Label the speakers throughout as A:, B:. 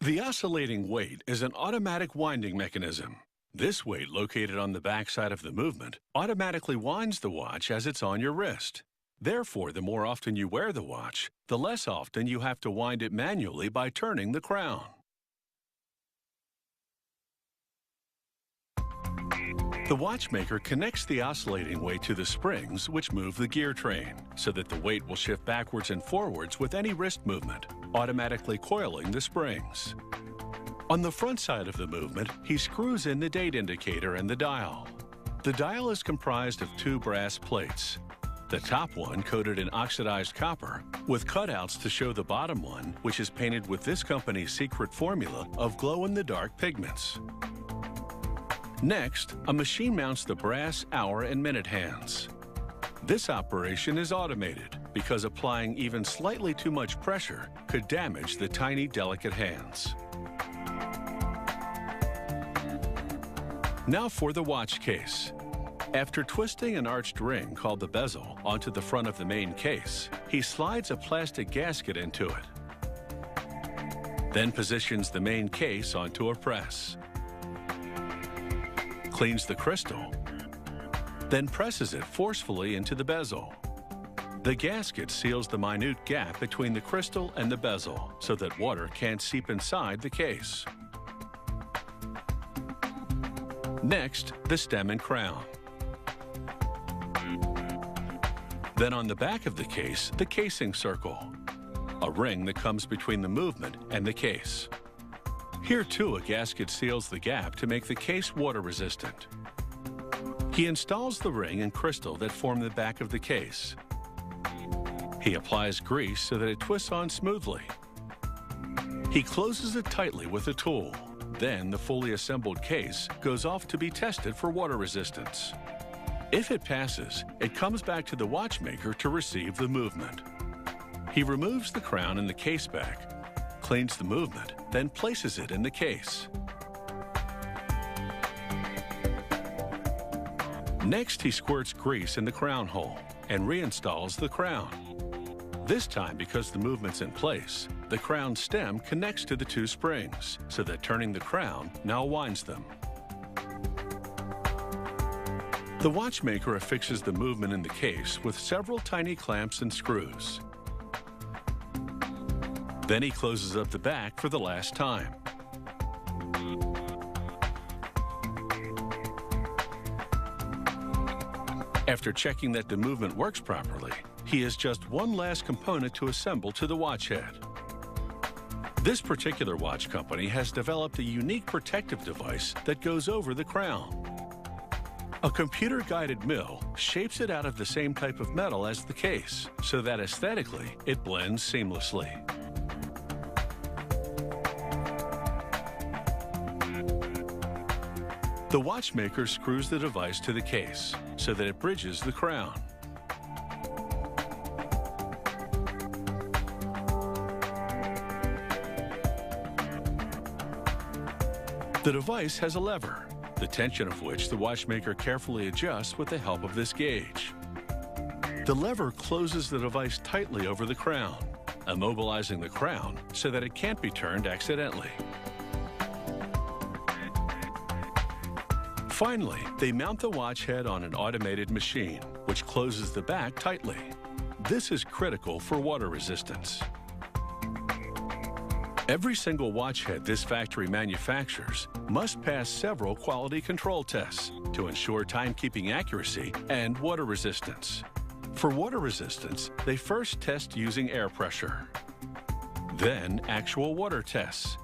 A: The oscillating weight is an automatic winding mechanism. This weight, located on the backside of the movement, automatically winds the watch as it's on your wrist. Therefore, the more often you wear the watch, the less often you have to wind it manually by turning the crown. The watchmaker connects the oscillating weight to the springs which move the gear train, so that the weight will shift backwards and forwards with any wrist movement, automatically coiling the springs. On the front side of the movement, he screws in the date indicator and the dial. The dial is comprised of two brass plates. The top one coated in oxidized copper, with cutouts to show the bottom one, which is painted with this company's secret formula of glow-in-the-dark pigments. Next, a machine mounts the brass hour and minute hands. This operation is automated because applying even slightly too much pressure could damage the tiny, delicate hands. Now for the watch case. After twisting an arched ring called the bezel onto the front of the main case, he slides a plastic gasket into it. Then positions the main case onto a press. Cleans the crystal, then presses it forcefully into the bezel. The gasket seals the minute gap between the crystal and the bezel so that water can't seep inside the case. Next, the stem and crown. Then on the back of the case, the casing circle, a ring that comes between the movement and the case. Here too, a gasket seals the gap to make the case water resistant. He installs the ring and crystal that form the back of the case. He applies grease so that it twists on smoothly. He closes it tightly with a tool. Then the fully assembled case goes off to be tested for water resistance. If it passes, it comes back to the watchmaker to receive the movement. He removes the crown and the case back, cleans the movement, then places it in the case. Next, he squirts grease in the crown hole and reinstalls the crown. This time, because the movement's in place, the crown stem connects to the two springs, so that turning the crown now winds them. The watchmaker affixes the movement in the case with several tiny clamps and screws. Then he closes up the back for the last time. After checking that the movement works properly, he has just one last component to assemble to the watch head. This particular watch company has developed a unique protective device that goes over the crown. A computer-guided mill shapes it out of the same type of metal as the case, so that aesthetically it blends seamlessly. The watchmaker screws the device to the case so that it bridges the crown. The device has a lever, the tension of which the watchmaker carefully adjusts with the help of this gauge. The lever closes the device tightly over the crown, immobilizing the crown so that it can't be turned accidentally. Finally, they mount the watch head on an automated machine, which closes the back tightly. This is critical for water resistance. Every single watch head this factory manufactures must pass several quality control tests to ensure timekeeping accuracy and water resistance. For water resistance, they first test using air pressure. Then actual water tests.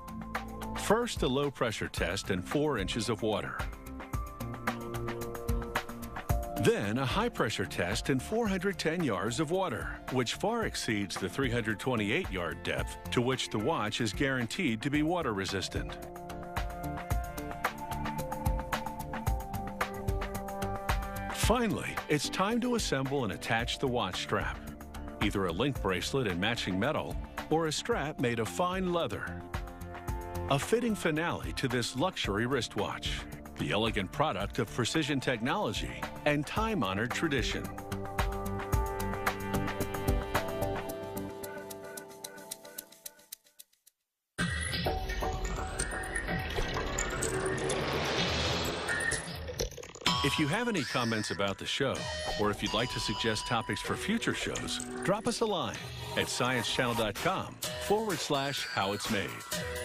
A: First, a low pressure test in 4 inches of water. Then a high-pressure test in 410 yards of water, which far exceeds the 328-yard depth to which the watch is guaranteed to be water-resistant. Finally, it's time to assemble and attach the watch strap, either a link bracelet in matching metal or a strap made of fine leather. A fitting finale to this luxury wristwatch, the elegant product of precision technology and time-honored tradition. If you have any comments about the show, or if you'd like to suggest topics for future shows, drop us a line at sciencechannel.com/howitsmade.